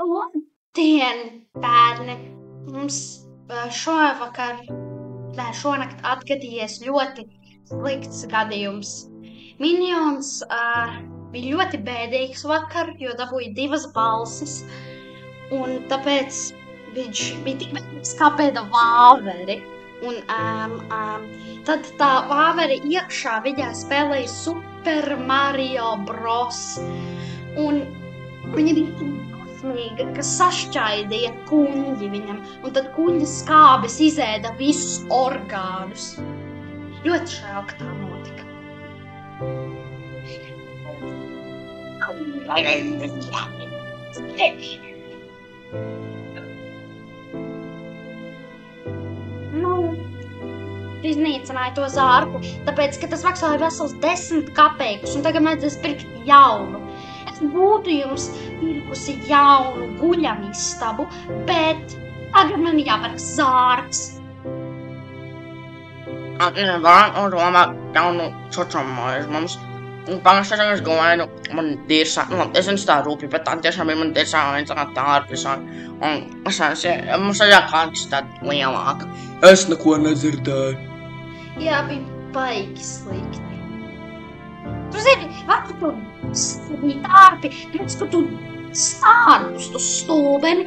Labdien, bērni! Mums šonakt atgadījies ļoti slikts gadījums. Minions bija ļoti bēdīgs vakar, jo dabūja 2 balsis, un tāpēc viņš bija tik bēdīgs kā pēda vāveri. Un tad tā vāveri iekšā viņā spēlēja Super Mario Bros. Un viņa bija tik dusmīga, ka sašķaidīja kuņģi viņam, un tad kuņģa skābes izēda visus orgānus. Ļoti žēl, ka tā notika. Iznīcināja to zārku, tāpēc, ka tas maksāja vesels 10 kapeikus, un tagad vajadzēs pirkt jaunu. Es būtu jums pirkusi jaunu guļamistabu, bet tagad man jāpērk zārks. Varam domāt jaunu čučamājas mums. Pagājušajā es gāju, man tiešām, es zinu tā rūpīgi, bet tā tiešām bija man tiešām viens tārpis. Un mums ir jākāds tāda lielāka. Es neko nedzirdēju. Jā, bija baigi slikti. Tu zini, vakar tu bija tārpi, pēc, ka tu stādus, tu stulbeni,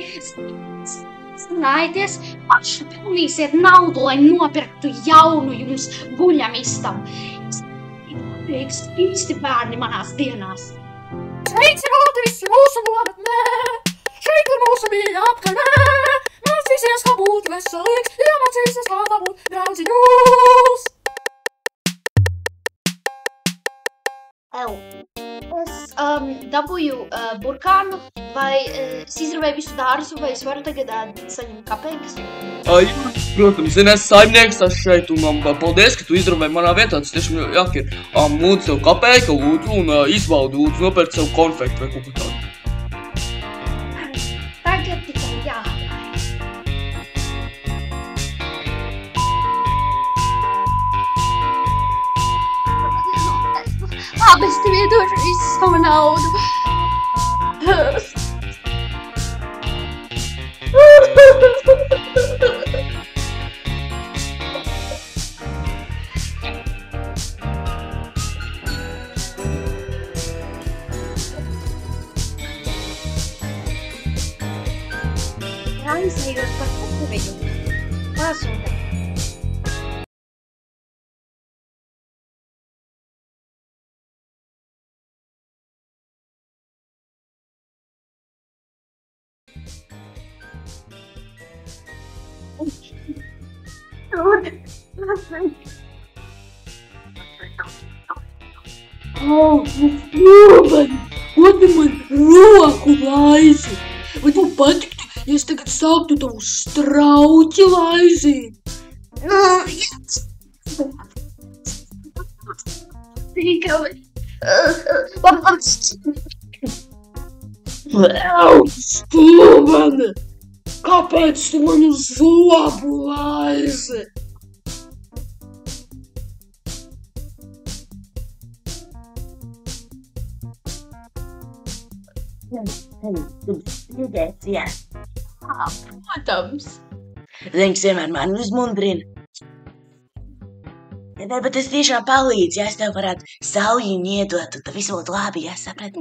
zinājieties, paši pelnīsiet naudu, lai nopirktu jaunu jums guļamistabu. Īsti bērni manās dienās. Sveicināti visi mūsu nometnē! Šeit ir mūsu mīļā apkaimē! Mācīsies, kā būt veselīgs, iemācīsies, kā dabūt daudzi jūs! Es dabūju burkānu, vai es izravēju visu dārzu, vai es varu tagad saņemt kapeikas? Protams, es saimnieks šeit, un man paldies, ka tu izravēji manā vietā. Tas tiešām jāk ir. Lūdzu tev kapeika, lūdzu, un izbaudi, lūdzu, nopērc sev konfektu vai kaut ko tādu. Tagad tikai jā. Labi, es tev iedošu visu savu naudu. Aizejot par kukuriju. Pasūta. Stulbeni! Ko tu man roku laizi? Vai tev patiktu, ja es tagad sāktu tavu strauķi laizīt? Stulbeni! Kāpēc tu manu zobu laizi? Protams. Zings vienmēr mani uzmundrina. Nē, bet es tiešām palīdzu, ja es tev varētu saujiņu iedot, un tad visu būtu labi, ja saprati.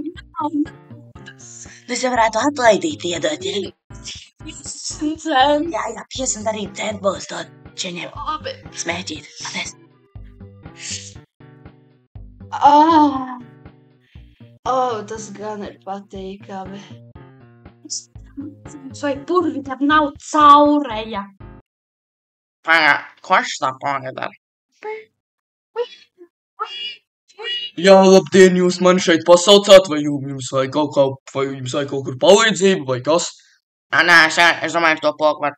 Es jau varētu atlaidīt iedot, ja? 50 centi. Jā, 50 arī centi būs to čeņiem. Labi. Smēķīt, paldies. Tas gan ir patīkami. Vai purvi tev nav caureja? Ko es tā pagaidām? Jā, labdien, jūs mani šeit pasaucāt, vai jums vajag kaut kur palīdzību, vai kas? Nē, es domāju, to pogu var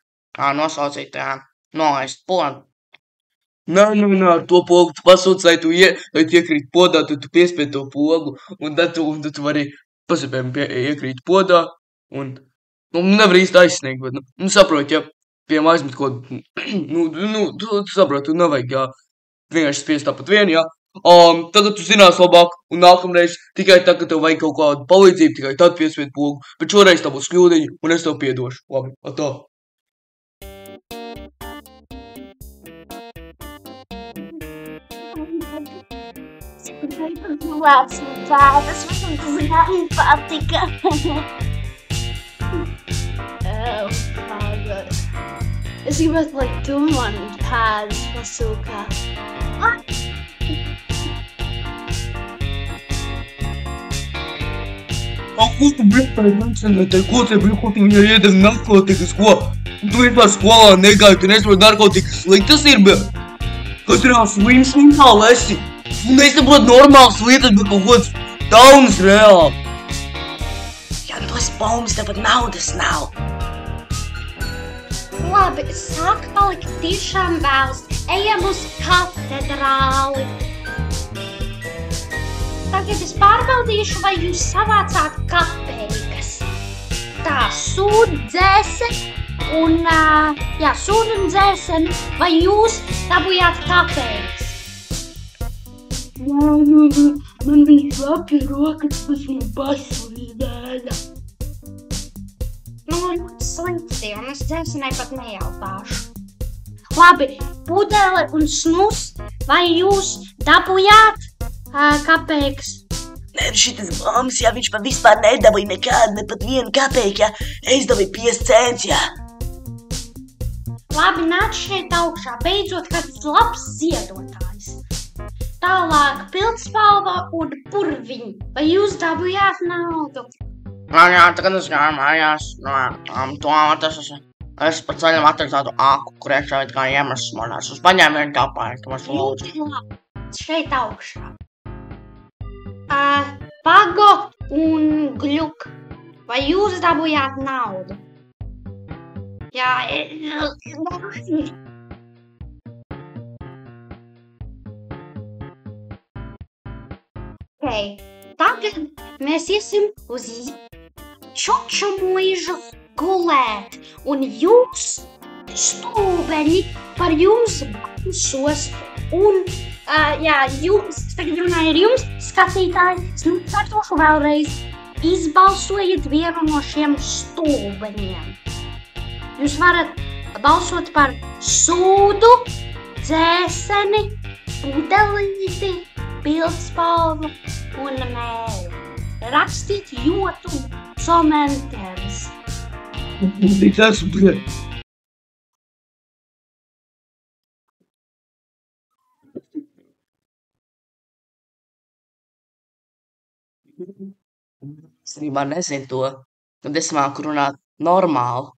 nosaucīt, nolaist pogu. Nē, ar to pogu tu pasūc, lai tu iekrīt podā, tad tu piespied to pogu, un tad tu vari pasipējumi iekrīt podā, un nevar īsti aizsniegt, bet, saprot, ja, piemēram, aizmet kaut, tu saprot, tu nevajag, jā, vienkārši spiest tāpat vien, jā, Tagad tu zinās labāk, un nākamreiz tikai tad, kad tev vajag kaut kādu palīdzību, tikai tad piesviet pogu. Bet šoreiz tā būs kļūdiņa, un es tev piedošu. Labi, atā. Labs tēvs, man tas patika. Oh, God. Es gribētu, lai tu man pēdas pasūkā. Ko tu brīvpai mencionētai? Ko te brīvkoti viņai iedeva narkotikas? Ko? Tu vispār skolā negāji, tu nesaproti narkotikas sliktas ir, bet? Katrā slims mentāli esi. Tu nesaproti normālas lietas, bet kaut kāds taunas reāli. Ja tu esi baumas, tev pat naudas nav. Labi, sāk palikt tiešām vēls. Ejam uz katedrāli. Tagad es pārbaudīšu, vai jūs savācāt kapeikas. Tā, sūdu dzēseni un, sūdu un dzēseni, vai jūs dabujāt kapeikas? Man bija slapi rokas, tas man paslīdēja. Nu, ļoti slikti, un es dzēsenai pat nejautāšu. Labi, pudele un snus, vai jūs dabujāt kapeikas? Nē, šitas baumas, ja viņš pat vispār nedabīja nekādu, ne pat vienu kapeiku, ja es dabīju 5 cents, ja. Labi, nāc šeit augšā, beidzot kāds labs ziedotājs. Tālāk pildspalva un purviņi, vai jūs dabujāt naudu? Jā, tagad es gāju mājās, toaletes, es pa ceļam atradu tādu āku, kur iekšā it kā iemests manās. Es paņēmu vienu kapeiku, man lūdzu. Šeit augšā. Pago un gļuk, vai jūs dabujāt naudu? Jā, okay. Tagad mēs iesim uz čuču mūžu gulēt, un jūs, stulbeņi, par jums balsos, un, jūs, tagad runāju ar jums, skatītāji, es atkārtošu vēlreiz, izbalsojiet vienu no šiem stulbeņiem. Jūs varat balsot par sūdu, dzēseni, pudelīti, pildspalvu un mēru. Rakstīt jotu komentārus. Tik esmu, bļet. Es arī nezinu to, kad es māku runāt normāli.